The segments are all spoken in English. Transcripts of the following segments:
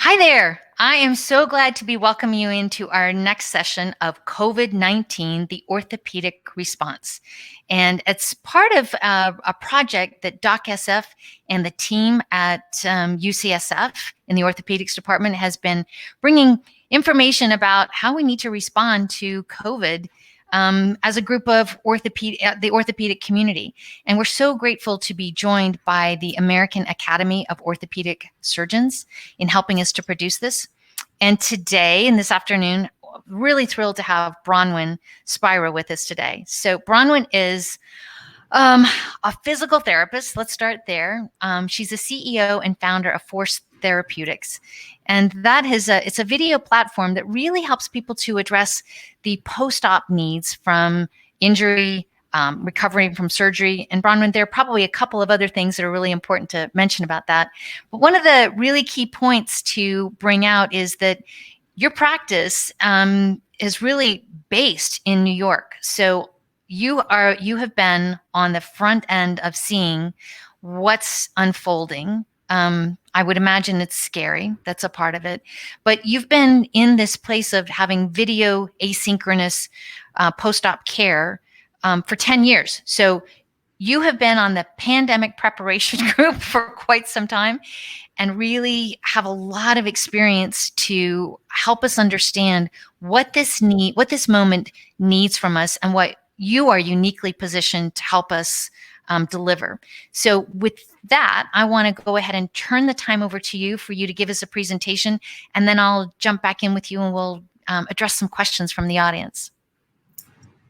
Hi there. I am so glad to be welcoming you into our next session of COVID-19, the Orthopaedic Response. And it's part of a project that DOCSF and the team at UCSF in the orthopedics department has been bringing information about how we need to respond to COVID as a group of the orthopedic community. And we're so grateful to be joined by the American Academy of Orthopedic Surgeons in helping us to produce this. And today, and this afternoon, really thrilled to have Bronwyn Spira with us today. So Bronwyn is a physical therapist. Let's start there. She's the CEO and founder of Force Therapeutics. And it's a video platform that really helps people to address the post-op needs from injury, recovering from surgery. And Bronwyn, there are probably a couple of other things that are really important to mention about that. But one of the really key points to bring out is that your practice is really based in New York. So you have been on the front end of seeing what's unfolding. I would imagine it's scary. That's a part of it. But you've been in this place of having video asynchronous post-op care for 10 years. So you have been on the pandemic preparation group for quite some time and really have a lot of experience to help us understand what this moment needs from us and what you are uniquely positioned to help us deliver. So with that, I want to go ahead and turn the time over to you for you to give us a presentation, and then I'll jump back in with you and we'll address some questions from the audience.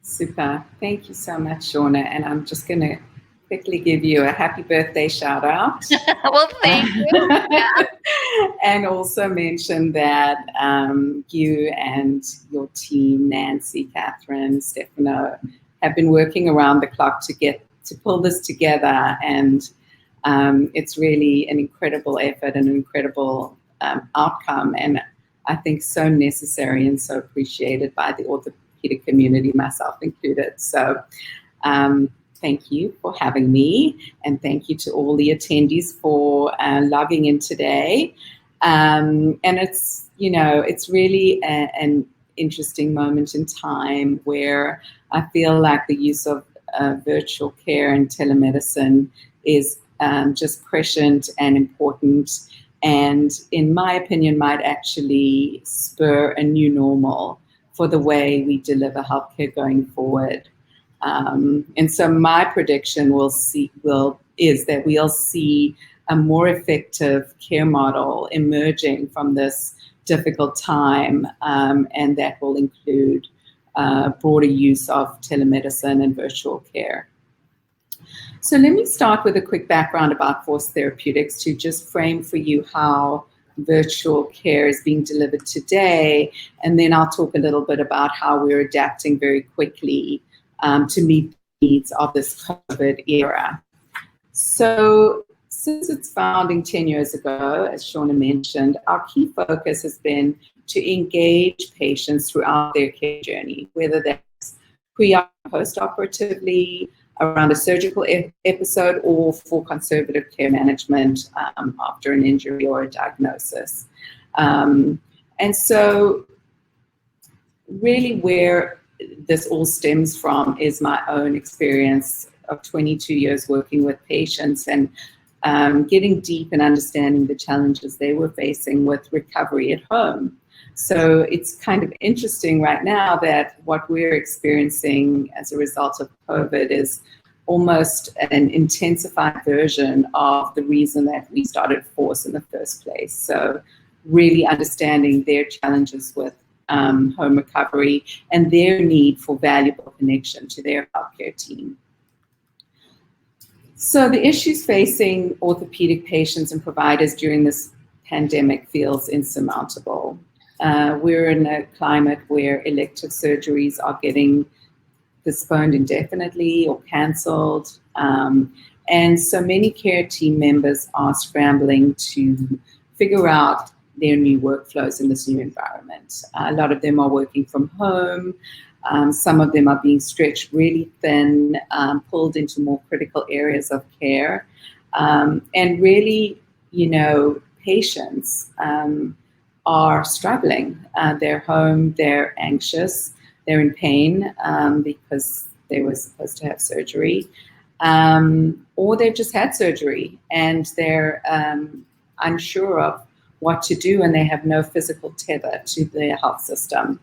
Super. Thank you so much, Shauna. And I'm just going to quickly give you a happy birthday shout out. Well, thank you. Yeah. And also mention that you and your team, Nancy, Catherine, Stefano, have been working around the clock to pull this together. And it's really an incredible effort and an incredible outcome. And I think so necessary and so appreciated by the orthopedic community, myself included. So thank you for having me, and thank you to all the attendees for logging in today. And it's really an interesting moment in time where I feel like the use of virtual care and telemedicine is just prescient and important, and in my opinion might actually spur a new normal for the way we deliver healthcare going forward. And so my prediction is that we'll see a more effective care model emerging from this difficult time, and that will include broader use of telemedicine and virtual care. So let me start with a quick background about Force Therapeutics to just frame for you how virtual care is being delivered today, and then I'll talk a little bit about how we're adapting very quickly to meet the needs of this COVID era. So since its founding 10 years ago, as Shauna mentioned, our key focus has been to engage patients throughout their care journey, whether that's pre-op, post-operatively, around a surgical episode, or for conservative care management after an injury or a diagnosis. And so really where this all stems from is my own experience of 22 years working with patients and getting deep and understanding the challenges they were facing with recovery at home. So it's kind of interesting right now that what we're experiencing as a result of COVID is almost an intensified version of the reason that we started Force in the first place. So really understanding their challenges with home recovery and their need for valuable connection to their healthcare team. So the issues facing orthopedic patients and providers during this pandemic feels insurmountable. We're in a climate where elective surgeries are getting postponed indefinitely or cancelled. And so many care team members are scrambling to figure out their new workflows in this new environment. A lot of them are working from home. Some of them are being stretched really thin, pulled into more critical areas of care. And really, patients are struggling. They're home, they're anxious, they're in pain because they were supposed to have surgery, or they've just had surgery and they're unsure of what to do, and they have no physical tether to their health system.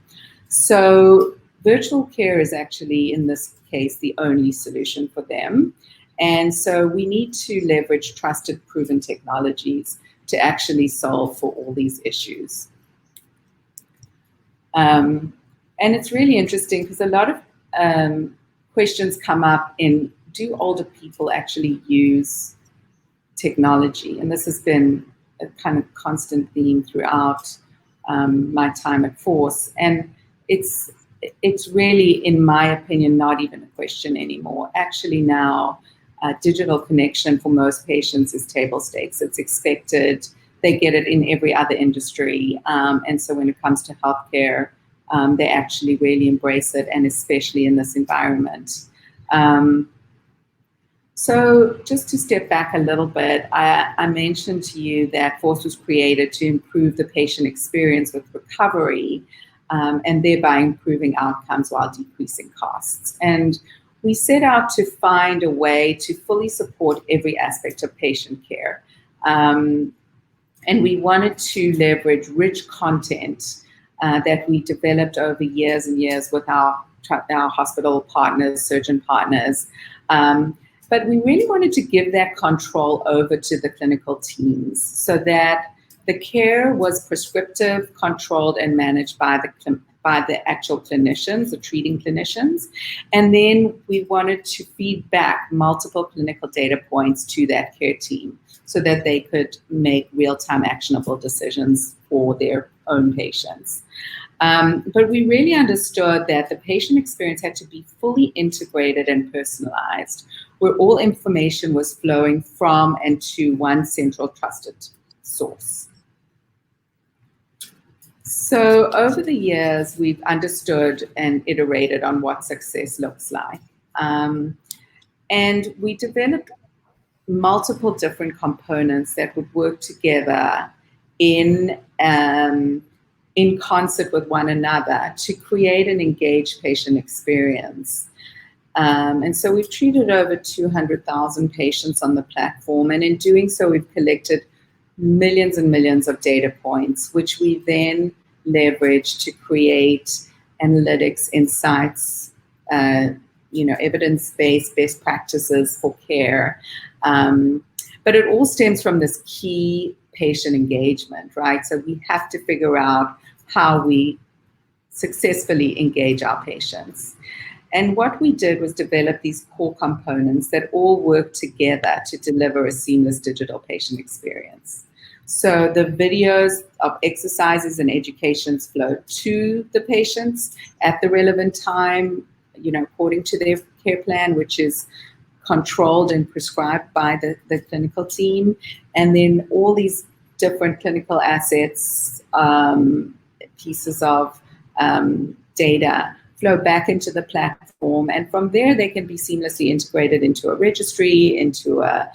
So virtual care is actually, in this case, the only solution for them. And so we need to leverage trusted, proven technologies to actually solve for all these issues. And it's really interesting because a lot of questions come up in, do older people actually use technology? And this has been a kind of constant theme throughout my time at Force. And it's really, in my opinion, not even a question anymore. Actually now, digital connection for most patients is table stakes. It's expected. They get it in every other industry. And so when it comes to healthcare, they actually really embrace it, and especially in this environment. So just to step back a little bit, I mentioned to you that Force was created to improve the patient experience with recovery, and thereby improving outcomes while decreasing costs. And we set out to find a way to fully support every aspect of patient care. And we wanted to leverage rich content that we developed over years and years with our hospital partners, surgeon partners. But we really wanted to give that control over to the clinical teams so that the care was prescriptive, controlled, and managed by the actual clinicians, the treating clinicians. And then we wanted to feed back multiple clinical data points to that care team so that they could make real-time actionable decisions for their own patients. But we really understood that the patient experience had to be fully integrated and personalized, where all information was flowing from and to one central trusted source. So over the years, we've understood and iterated on what success looks like. And we developed multiple different components that would work together in concert with one another to create an engaged patient experience. And so we've treated over 200,000 patients on the platform. And in doing so, we've collected millions and millions of data points, which we then leverage to create analytics, insights, evidence-based best practices for care. But it all stems from this key patient engagement, right? So we have to figure out how we successfully engage our patients. And what we did was develop these core components that all work together to deliver a seamless digital patient experience. So the videos of exercises and educations flow to the patients at the relevant time, according to their care plan, which is controlled and prescribed by the clinical team. And then all these different clinical assets, pieces of data flow back into the platform. And from there, they can be seamlessly integrated into a registry, into a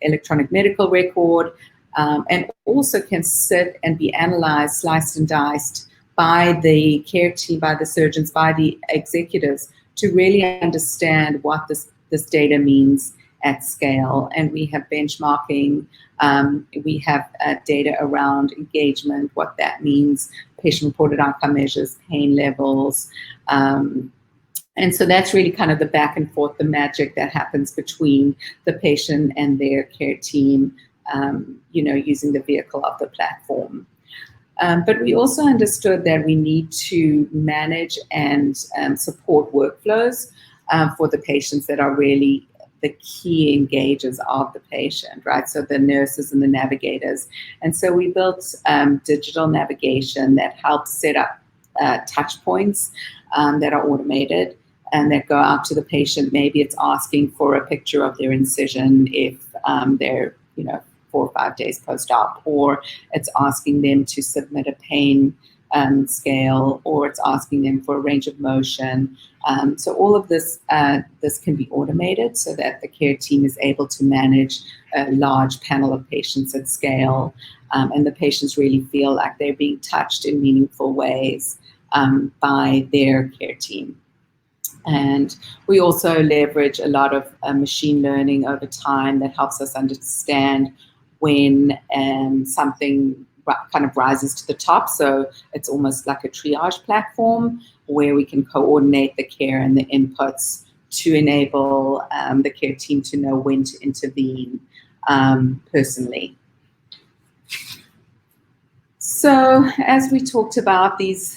electronic medical record, and also can sit and be analyzed, sliced and diced by the care team, by the surgeons, by the executives to really understand what this data means at scale. And we have benchmarking, we have data around engagement, what that means, patient-reported outcome measures, pain levels. And so that's really kind of the back and forth, the magic that happens between the patient and their care team, using the vehicle of the platform. But we also understood that we need to manage and support workflows for the patients that are really the key engagers of the patient, right? So the nurses and the navigators. And so we built digital navigation that helps set up touch points that are automated and that go out to the patient. Maybe it's asking for a picture of their incision if they're, 4 or 5 days post-op, or it's asking them to submit a pain scale, or it's asking them for a range of motion. So all of this can be automated so that the care team is able to manage a large panel of patients at scale, and the patients really feel like they're being touched in meaningful ways by their care team. And we also leverage a lot of machine learning over time that helps us understand when something kind of rises to the top. So it's almost like a triage platform where we can coordinate the care and the inputs to enable the care team to know when to intervene personally. So as we talked about these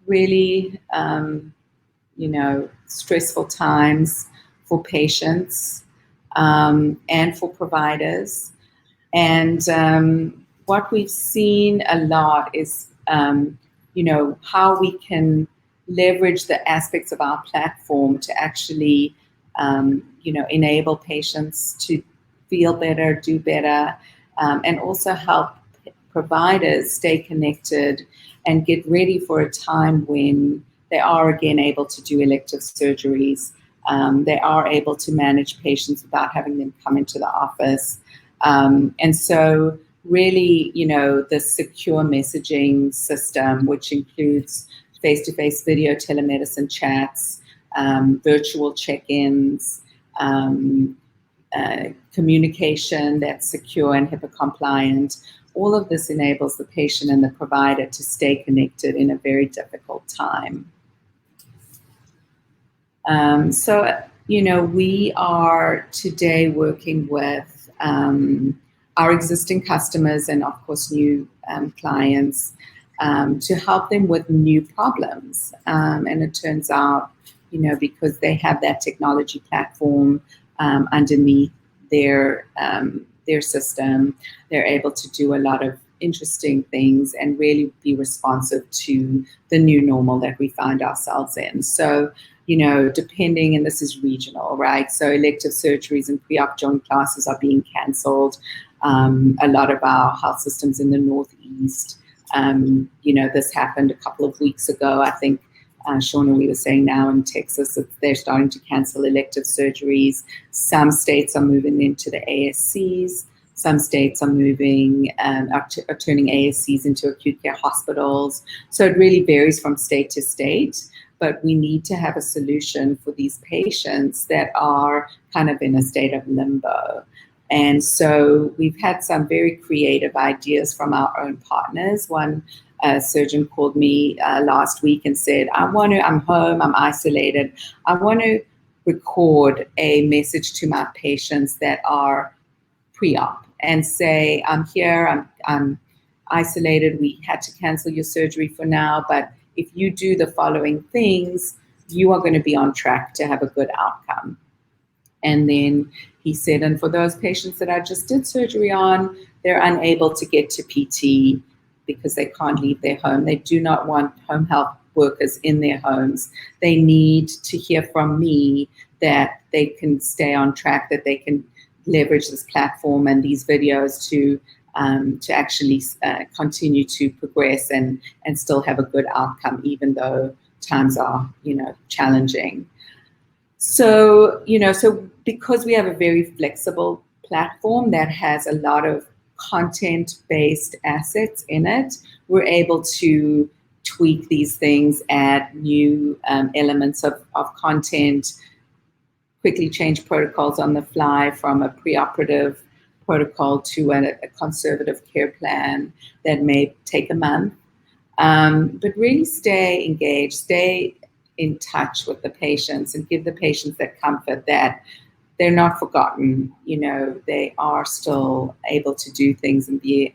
really, stressful times for patients and for providers, and what we've seen a lot is, how we can leverage the aspects of our platform to actually, enable patients to feel better, do better, and also help providers stay connected and get ready for a time when they are again able to do elective surgeries. They are able to manage patients without having them come into the office. And so really, the secure messaging system, which includes face-to-face video telemedicine chats, virtual check-ins, communication that's secure and HIPAA compliant, all of this enables the patient and the provider to stay connected in a very difficult time. We are today working with our existing customers and, of course, new clients to help them with new problems. And it turns out, because they have that technology platform underneath their system, they're able to do a lot of interesting things and really be responsive to the new normal that we find ourselves in. So, depending, and this is regional, right? So elective surgeries and pre-op joint classes are being cancelled. A lot of our health systems in the Northeast, this happened a couple of weeks ago. I think, Shauna, we were saying now in Texas that they're starting to cancel elective surgeries. Some states are moving them to the ASCs. Some states are moving are turning ASCs into acute care hospitals. So it really varies from state to state. But we need to have a solution for these patients that are kind of in a state of limbo. And so we've had some very creative ideas from our own partners. One surgeon called me last week and said, I'm home, I'm isolated. I want to record a message to my patients that are pre-op and say, I'm here, I'm isolated, we had to cancel your surgery for now, but if you do the following things, you are going to be on track to have a good outcome. And then he said, and for those patients that I just did surgery on, they're unable to get to PT because they can't leave their home. They do not want home health workers in their homes. They need to hear from me that they can stay on track, that they can leverage this platform and these videos to actually continue to progress and still have a good outcome, even though times are, challenging. So, so because we have a very flexible platform that has a lot of content-based assets in it, we're able to tweak these things, add new elements of content, quickly change protocols on the fly from a preoperative protocol to a conservative care plan that may take a month. But really stay engaged, stay in touch with the patients and give the patients that comfort that they're not forgotten. They are still able to do things and be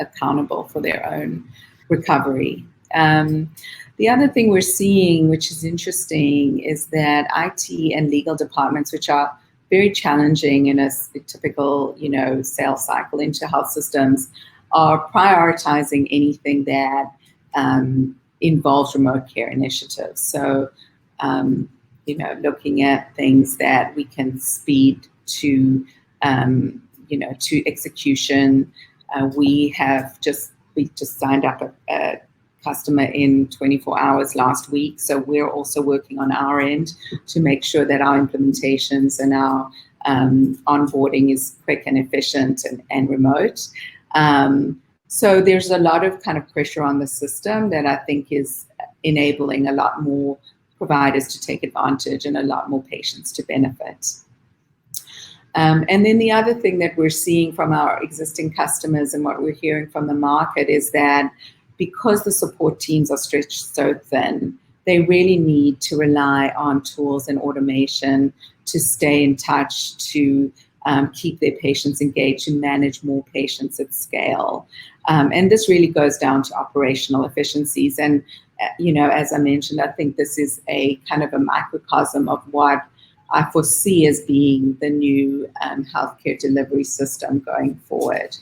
accountable for their own recovery. The other thing we're seeing, which is interesting, is that IT and legal departments, which are very challenging in a typical, sales cycle into health systems, are prioritizing anything that involves remote care initiatives. So, looking at things that we can speed to, to execution. We have just we just signed up a customer in 24 hours last week. So we're also working on our end to make sure that our implementations and our onboarding is quick and efficient and remote. So there's a lot of kind of pressure on the system that I think is enabling a lot more providers to take advantage and a lot more patients to benefit. And then the other thing that we're seeing from our existing customers and what we're hearing from the market is that because the support teams are stretched so thin, they really need to rely on tools and automation to stay in touch, to keep their patients engaged, to manage more patients at scale. And this really goes down to operational efficiencies. And, as I mentioned, I think this is a kind of a microcosm of what I foresee as being the new healthcare delivery system going forward.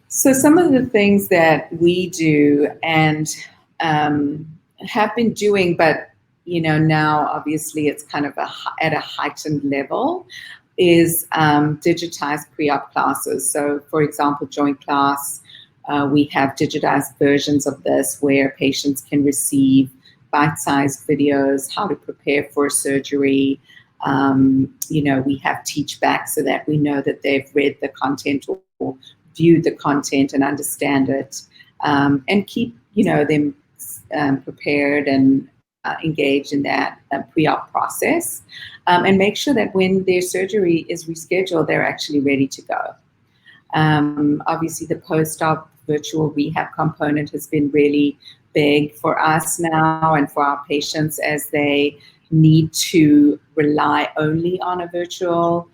So some of the things that we do and have been doing, but now obviously it's kind of at a heightened level, is digitized pre-op classes. So for example, joint class, we have digitized versions of this where patients can receive bite-sized videos, how to prepare for surgery. We have teach back so that we know that they've read the content or viewed the content and understand it, and keep them prepared and engaged in that pre-op process, and make sure that when their surgery is rescheduled, they're actually ready to go. Obviously, the post-op virtual rehab component has been really big for us now and for our patients as they need to rely only on a virtual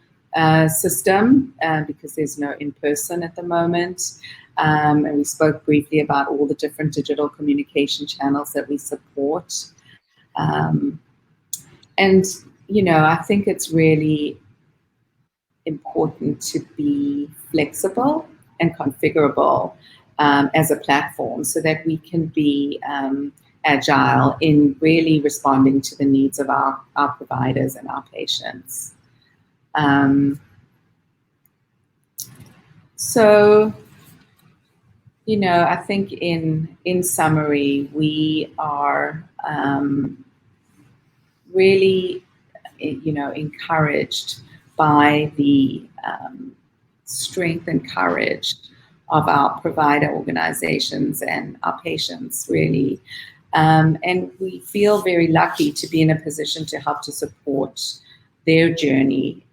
system because there's no in-person at the moment. And we spoke briefly about all the different digital communication channels that we support. And, I think it's really important to be flexible and configurable as a platform so that we can be agile in really responding to the needs of our providers and our patients. So, I think in summary, we are really, encouraged by the strength and courage of our provider organizations and our patients, really. And we feel very lucky to be in a position to help to support their journey,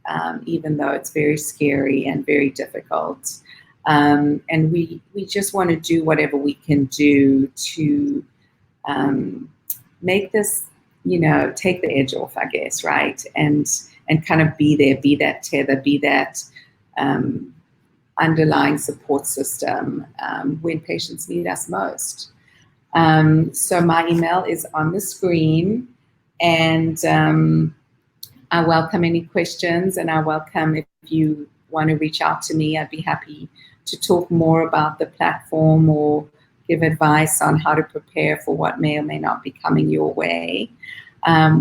even though it's very scary and very difficult. And we just want to do whatever we can do to make this, take the edge off, I guess, right? And kind of be there, be that tether, be that underlying support system when patients need us most. So my email is on the screen, and I welcome any questions, and I welcome if you want to reach out to me. I'd be happy to talk more about the platform or give advice on how to prepare for what may or may not be coming your way.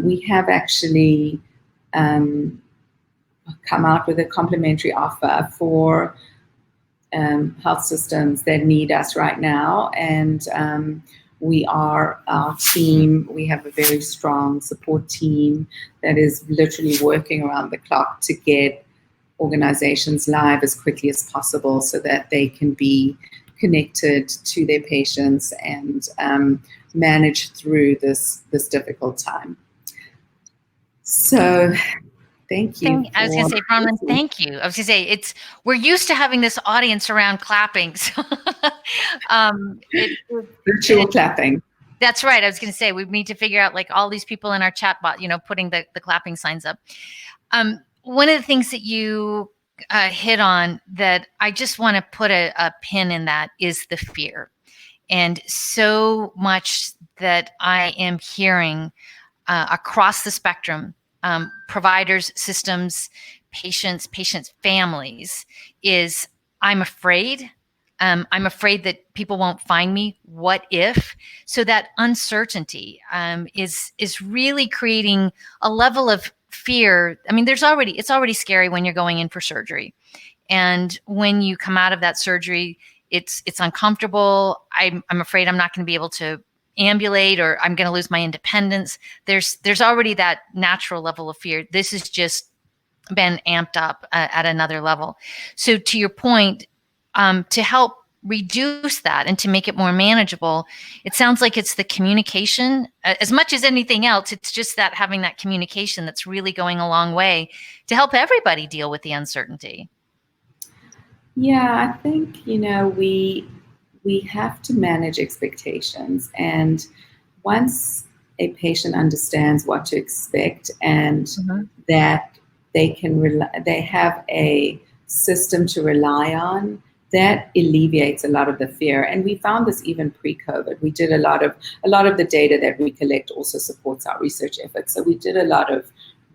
We have actually come out with a complimentary offer for health systems that need us right now, and our team, we have a very strong support team that is literally working around the clock to get organizations live as quickly as possible so that they can be connected to their patients and manage through this difficult time. So thank you. I was going to say, Bronwyn, thank you. I was going to say, we're used to having this audience around clapping. So, virtual clapping. That's right. I was going to say, we need to figure out like all these people in our chat bot, putting the clapping signs up. One of the things that you hit on that I just want to put a pin in that is the fear. And so much that I am hearing across the spectrum, providers, systems, patients, families, is I'm afraid. I'm afraid that people won't find me. What if? So that uncertainty is really creating a level of fear. I mean, it's already scary when you're going in for surgery. And when you come out of that surgery, it's uncomfortable. I'm afraid I'm not going to be able to ambulate, or I'm going to lose my independence. There's already that natural level of fear. This has just been amped up at another level. So to your point, to help reduce that and to make it more manageable, it sounds like it's the communication as much as anything else. It's just that having that communication that's really going a long way to help everybody deal with the uncertainty. Yeah, I think, we have to manage expectations. And once a patient understands what to expect and that they have a system to rely on, that alleviates a lot of the fear. And we found this even pre-COVID. We did a lot of the data that we collect also supports our research efforts. So we did a lot of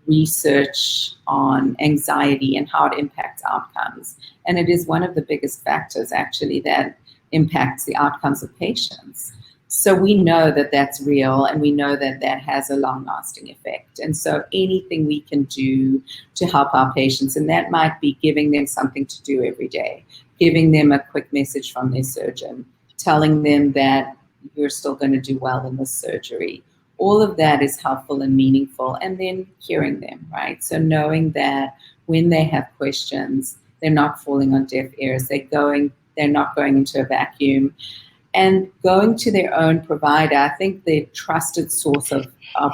research on anxiety and how it impacts outcomes. And it is one of the biggest factors actually that impacts the outcomes of patients. So we know that that's real, and we know that that has a long-lasting effect. And so anything we can do to help our patients, and that might be giving them something to do every day, giving them a quick message from their surgeon, telling them that you're still going to do well in this surgery. All of that is helpful and meaningful, and then hearing them, right? So knowing that when they have questions, they're not falling on deaf ears, they're not going into a vacuum, and going to their own provider. I think the trusted source of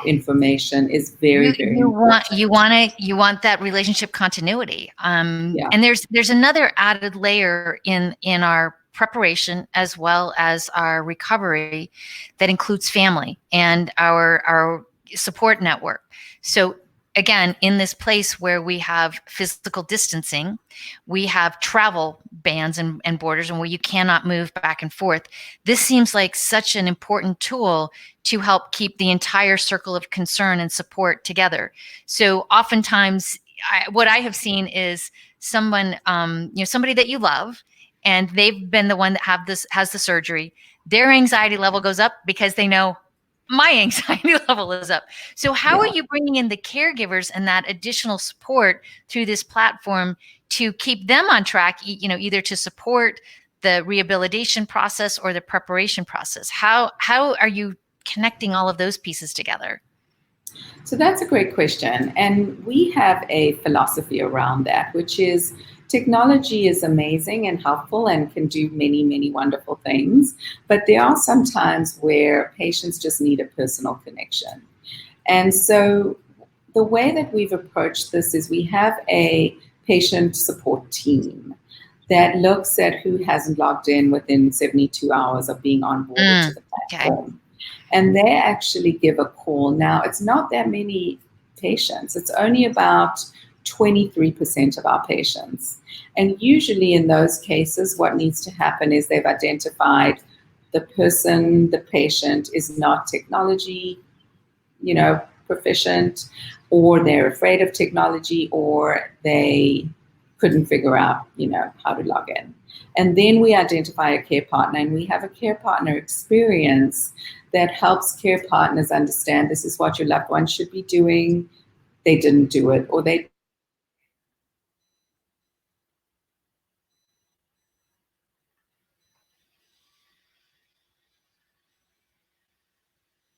information is very important. You want that relationship continuity. And there's another added layer in our preparation as well as our recovery that includes family and our support network. So again, in this place where we have physical distancing, we have travel bans and borders, and where you cannot move back and forth, this seems like such an important tool to help keep the entire circle of concern and support together. So oftentimes, what I have seen is someone, somebody that you love, and they've been the one that has the surgery, their anxiety level goes up because they know my anxiety level is up. So how are you bringing in the caregivers and that additional support through this platform to keep them on track, either to support the rehabilitation process or the preparation process? How are you connecting all of those pieces together? So that's a great question. And we have a philosophy around that, which is technology is amazing and helpful and can do many, many wonderful things. But there are some times where patients just need a personal connection. And so the way that we've approached this is we have a patient support team that looks at who hasn't logged in within 72 hours of being onboarded to the platform. Okay. And they actually give a call. Now, it's not that many patients. It's only about 23% of our patients. And usually in those cases, what needs to happen is they've identified the patient is not technology, proficient, or they're afraid of technology, or they couldn't figure out, how to log in. And then we identify a care partner, and we have a care partner experience that helps care partners understand this is what your loved one should be doing. They didn't do it, or they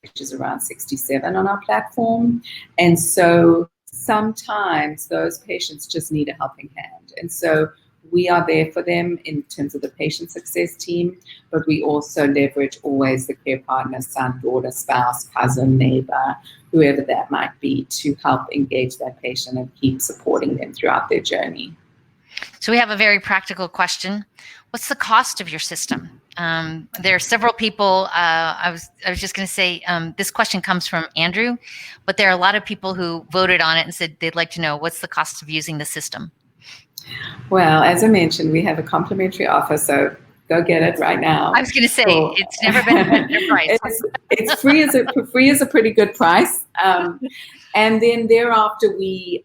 which is around 67 on our platform. And so sometimes those patients just need a helping hand. And so we are there for them in terms of the patient success team, but we also leverage always the care partner, son, daughter, spouse, cousin, neighbor, whoever that might be, to help engage that patient and keep supporting them throughout their journey. So we have a very practical question. What's the cost of your system? There are several people, I was just going to say, this question comes from Andrew, but there are a lot of people who voted on it and said they'd like to know what's the cost of using the system. Well, as I mentioned, we have a complimentary offer, so go get it right now. I was going to say, it's never been a better price. It's free is a pretty good price. And then thereafter, we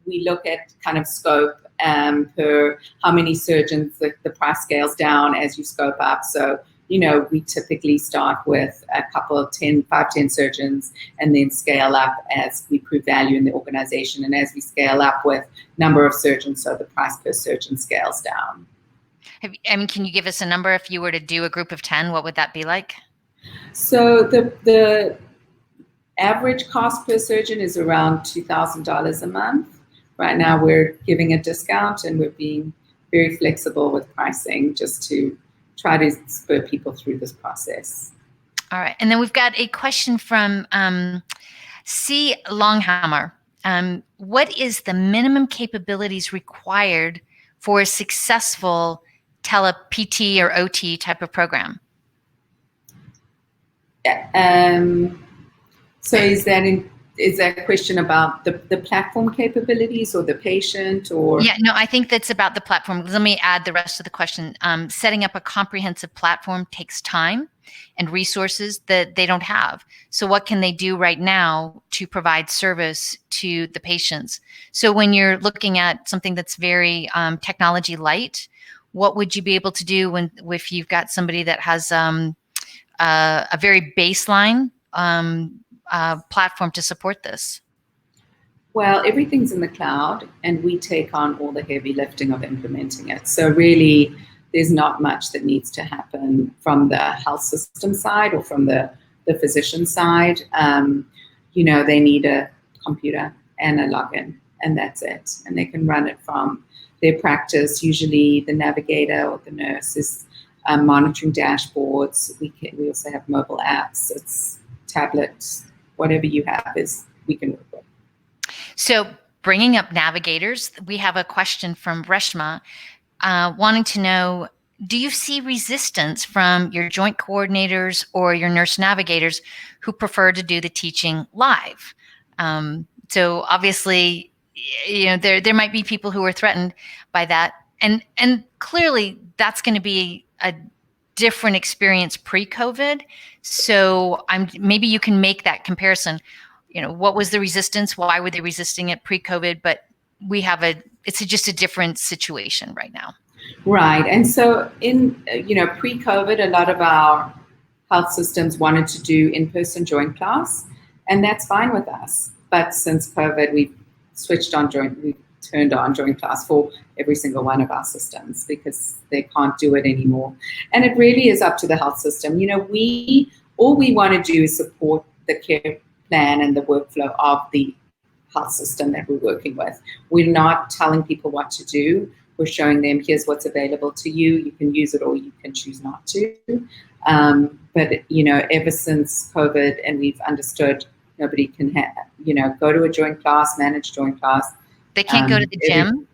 look at kind of scope per how many surgeons, the price scales down as you scope up. So we typically start with a couple of 10 surgeons and then scale up as we prove value in the organization. And as we scale up with number of surgeons, so the price per surgeon scales down. Can you give us a number? If you were to do a group of 10, what would that be like? So the average cost per surgeon is around $2,000 a month. Right now we're giving a discount and we're being very flexible with pricing just to try to spur people through this process. All right. And then we've got a question from C. Longhammer. What is the minimum capabilities required for a successful tele-PT or OT type of program? So is that a question about the platform capabilities or the patient or? Yeah, no, I think that's about the platform. Let me add the rest of the question. Setting up a comprehensive platform takes time and resources that they don't have. So what can they do right now to provide service to the patients? So when you're looking at something that's very technology light, what would you be able to do if you've got somebody that has a very baseline platform to support this? Well, everything's in the cloud and we take on all the heavy lifting of implementing it. So really, there's not much that needs to happen from the health system side or from the physician side. They need a computer and a login and that's it. And they can run it from their practice. Usually the navigator or the nurse is monitoring dashboards. We also have mobile apps. It's tablets, whatever you have we can work with. So bringing up navigators, we have a question from Reshma wanting to know, do you see resistance from your joint coordinators or your nurse navigators who prefer to do the teaching live? So obviously, there might be people who are threatened by that. And clearly that's going to be a different experience pre-COVID. So maybe you can make that comparison. What was the resistance? Why were they resisting it pre-COVID? But it's just a different situation right now. Right. And so in, pre-COVID, a lot of our health systems wanted to do in-person joint class, and that's fine with us. But since COVID, we've turned on joint class for every single one of our systems because they can't do it anymore. And it really is up to the health system. All we want to do is support the care plan and the workflow of the health system that we're working with. We're not telling people what to do. We're showing them, here's what's available to you. You can use it or you can choose not to. But ever since COVID, and we've understood nobody can go to a joint class, manage joint class. They can't go to the gym.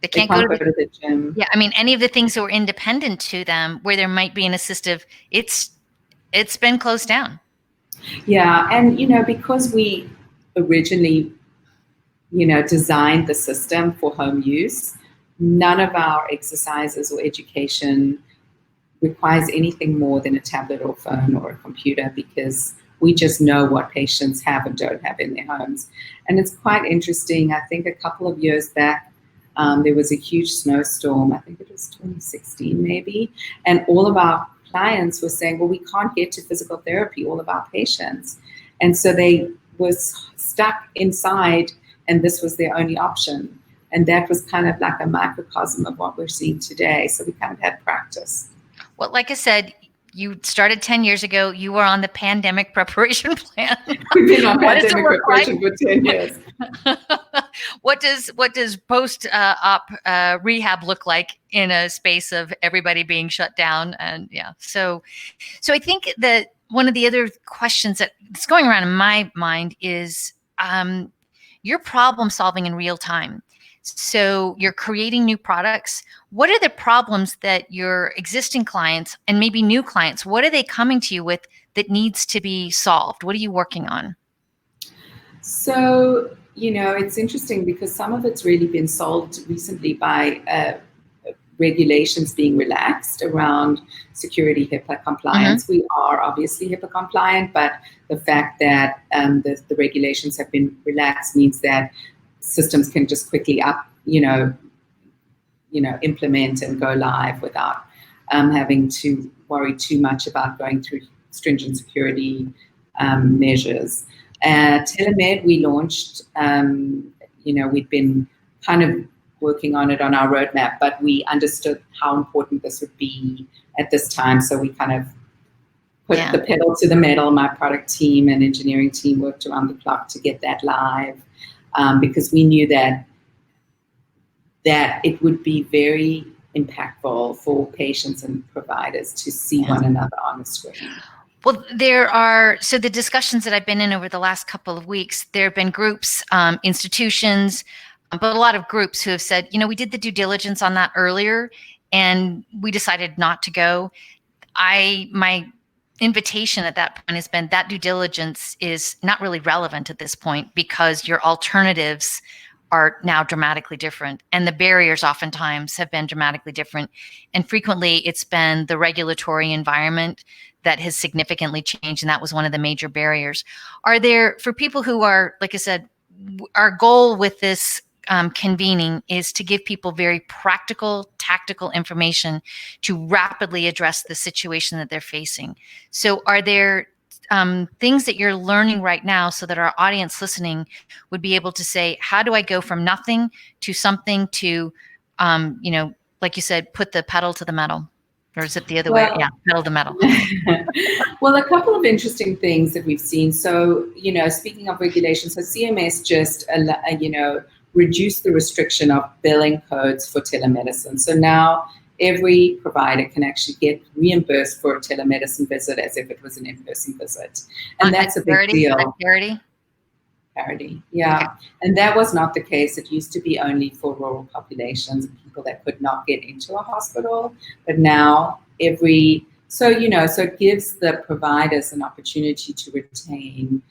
They can't go to the gym. Yeah, any of the things that were independent to them, where there might be an assistive, it's been closed down. Yeah, and because we originally, designed the system for home use, none of our exercises or education requires anything more than a tablet or phone or a computer because we just know what patients have and don't have in their homes. And it's quite interesting. I think a couple of years back, there was a huge snowstorm. I think it was 2016 maybe. And all of our clients were saying, well, we can't get to physical therapy, all of our patients. And so they was stuck inside and this was their only option. And that was kind of like a microcosm of what we're seeing today. So we kind of had practice. Well, like I said, you started 10 years ago. You were on the pandemic preparation plan. We've been on pandemic preparation for 10 years. What does post-op rehab look like in a space of everybody being shut down? And so I think that one of the other questions that's going around in my mind is you're problem solving in real time. So you're creating new products. What are the problems that your existing clients and maybe new clients, what are they coming to you with that needs to be solved? What are you working on? So, it's interesting because some of it's really been solved recently by regulations being relaxed around security HIPAA compliance. Mm-hmm. We are obviously HIPAA compliant, but the fact that the regulations have been relaxed means that systems can just quickly implement and go live without having to worry too much about going through stringent security measures. Telemed, we launched, we'd been kind of working on it on our roadmap, but we understood how important this would be at this time. So we kind of put the pedal to the metal. My product team and engineering team worked around the clock to get that live, because we knew that it would be very impactful for patients and providers to see one another on the screen. Well, so the discussions that I've been in over the last couple of weeks, there have been groups, institutions, but a lot of groups who have said, we did the due diligence on that earlier and we decided not to go. My invitation at that point has been that due diligence is not really relevant at this point because your alternatives are now dramatically different. And the barriers oftentimes have been dramatically different. And frequently it's been the regulatory environment that has significantly changed. And that was one of the major barriers. Are there, for people who are, like I said, our goal with this convening is to give people very practical, tactical information to rapidly address the situation that they're facing. So are there things that you're learning right now so that our audience listening would be able to say, how do I go from nothing to something to, like you said, put the pedal to the metal? Or is it the other way? Yeah, pedal to the metal. Well, a couple of interesting things that we've seen. So, speaking of regulations, so CMS just, reduced the restriction of billing codes for telemedicine. So now every provider can actually get reimbursed for a telemedicine visit as if it was an in-person visit. And that's a big deal. Parity, yeah. Okay. And that was not the case. It used to be only for rural populations and people that could not get into a hospital. But now so it gives the providers an opportunity to retain,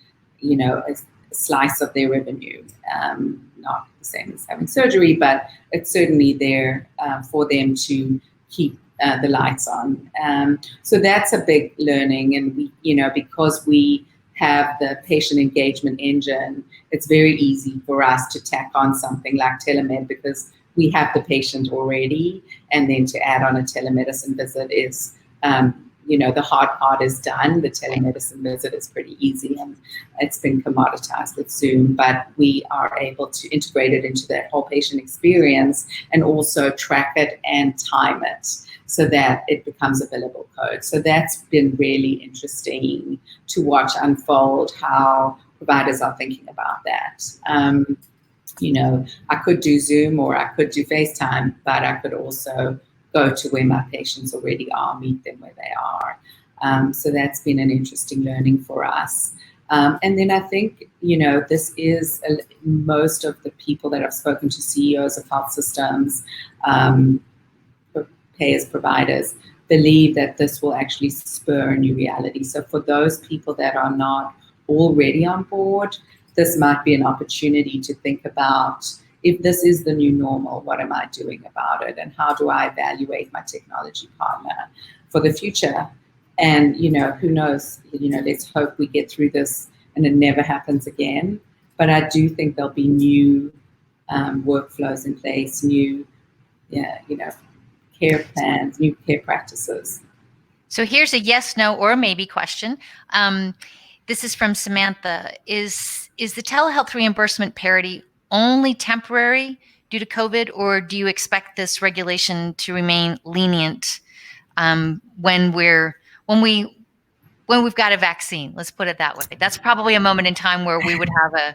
a slice of their revenue. Not the same as having surgery, but it's certainly there for them to keep the lights on. So that's a big learning. And we, because we have the patient engagement engine, it's very easy for us to tack on something like telemed because we have the patient already, and then to add on a telemedicine visit is, the hard part is done. The telemedicine visit is pretty easy and it's been commoditized with Zoom, but we are able to integrate it into that whole patient experience and also track it and time it so that it becomes a billable code. So that's been really interesting to watch unfold how providers are thinking about that. I could do Zoom or I could do FaceTime, but I could also go to where my patients already are, meet them where they are. So that's been an interesting learning for us. And then I think, this is most of the people that I've spoken to, CEOs of health systems, payers, providers, believe that this will actually spur a new reality. So for those people that are not already on board, this might be an opportunity to think about, if this is the new normal, what am I doing about it? And how do I evaluate my technology partner for the future? And, who knows, let's hope we get through this and it never happens again. But I do think there'll be new workflows in place, new, care plans, new care practices. So here's a yes, no, or maybe question. This is from Samantha. Is the telehealth reimbursement parity only temporary due to COVID, or do you expect this regulation to remain lenient when we've got a vaccine? Let's put it that way. That's probably a moment in time where we would have a.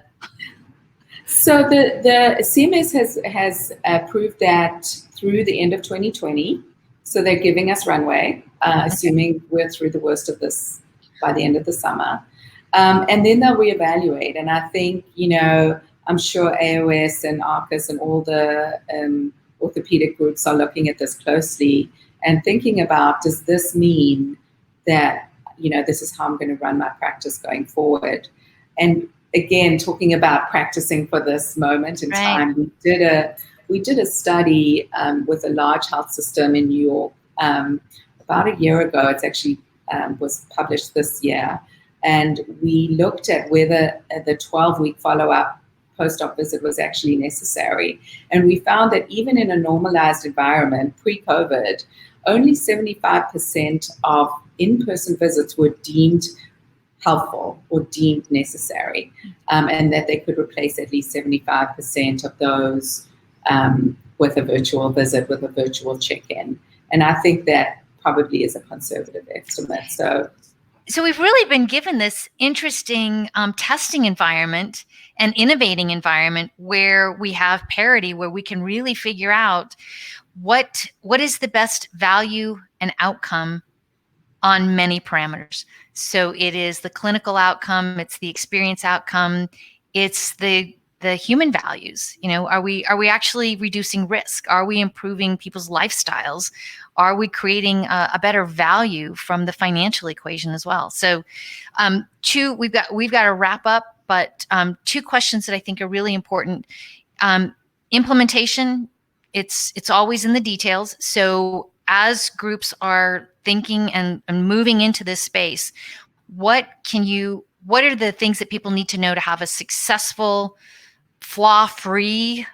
So the CMS has approved that through the end of 2020. So they're giving us runway, assuming we're through the worst of this by the end of the summer. And then they'll reevaluate. And I think, I'm sure AOS and ARCUS and all the orthopedic groups are looking at this closely and thinking about, does this mean that, this is how I'm going to run my practice going forward? And again, talking about practicing for this moment in time, we did a study with a large health system in New York about a year ago. It's actually was published this year. And we looked at whether the 12-week follow-up post-op visit was actually necessary. And we found that even in a normalized environment, pre-COVID, only 75% of in-person visits were deemed helpful or deemed necessary, and that they could replace at least 75% of those with a virtual visit, with a virtual check-in. And I think that probably is a conservative estimate. So we've really been given this interesting testing environment and innovating environment where we have parity, where we can really figure out what is the best value and outcome on many parameters. So it is the clinical outcome, it's the experience outcome, it's the human values. Are we actually reducing risk? Are we improving people's lifestyles? Are we creating a better value from the financial equation as well? So we've got to wrap up, but two questions that I think are really important. Implementation, it's always in the details. So as groups are thinking and moving into this space, what are the things that people need to know to have a successful, flaw-free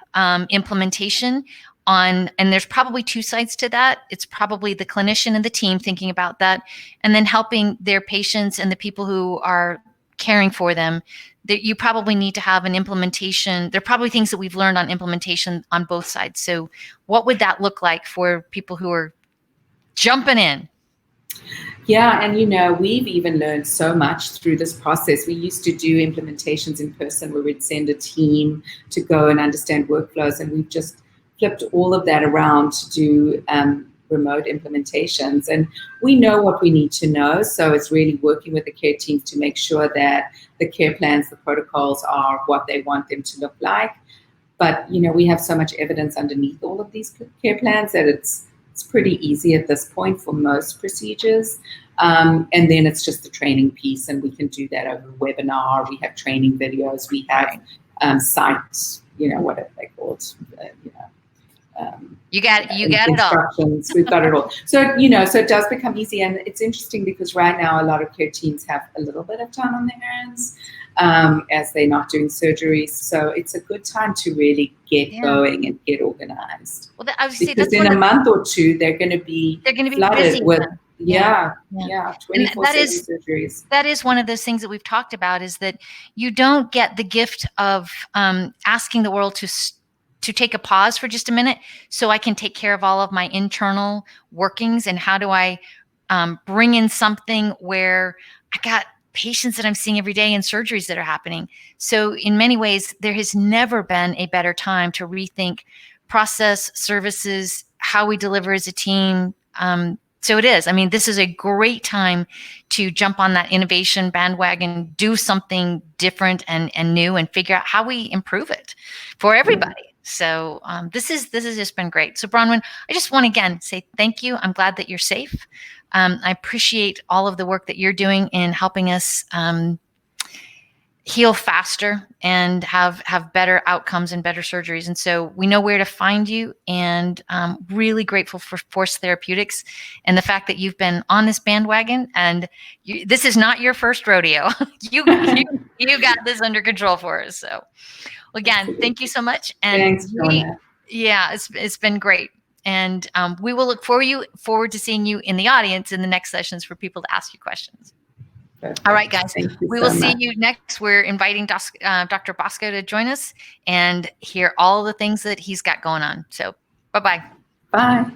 implementation and there's probably two sides to that. It's probably the clinician and the team thinking about that, and then helping their patients and the people who are caring for them. That you probably need to have an implementation. There are probably things that we've learned on implementation on both sides. So what would that look like for people who are jumping in? Yeah, and we've even learned so much through this process. We used to do implementations in person where we'd send a team to go and understand workflows, and we've just flipped all of that around to do remote implementations. And we know what we need to know, so it's really working with the care teams to make sure that the care plans, the protocols are what they want them to look like. But we have so much evidence underneath all of these care plans that it's pretty easy at this point for most procedures. And then it's just the training piece, and we can do that over webinar. We have training videos. We have sites, what are they called? You got it all. We've got it all. So, so it does become easy. And it's interesting because right now a lot of care teams have a little bit of time on their hands as they're not doing surgeries. So it's a good time to really get going and get organized. Well, I would say because in a month or two, they're going to be flooded with 24/7 surgeries. That is one of those things that we've talked about, is that you don't get the gift of asking the world to take a pause for just a minute so I can take care of all of my internal workings. And how do I bring in something where I got patients that I'm seeing every day and surgeries that are happening. So in many ways, there has never been a better time to rethink process, services, how we deliver as a team. So it is. I mean, this is a great time to jump on that innovation bandwagon, do something different and new, and figure out how we improve it for everybody. So this has just been great. So Bronwyn, I just want to again say thank you. I'm glad that you're safe. I appreciate all of the work that you're doing in helping us heal faster and have better outcomes and better surgeries. And so we know where to find you, and really grateful for Force Therapeutics and the fact that you've been on this bandwagon, and this is not your first rodeo. you got this under control for us. So again, thank you so much. And thanks, it's been great. And we will look forward to seeing you in the audience in the next sessions for people to ask you questions. Perfect. All right, guys, we will see much. you next. We're inviting Dr. Bosco to join us and hear all the things that he's got going on. So bye-bye. Bye.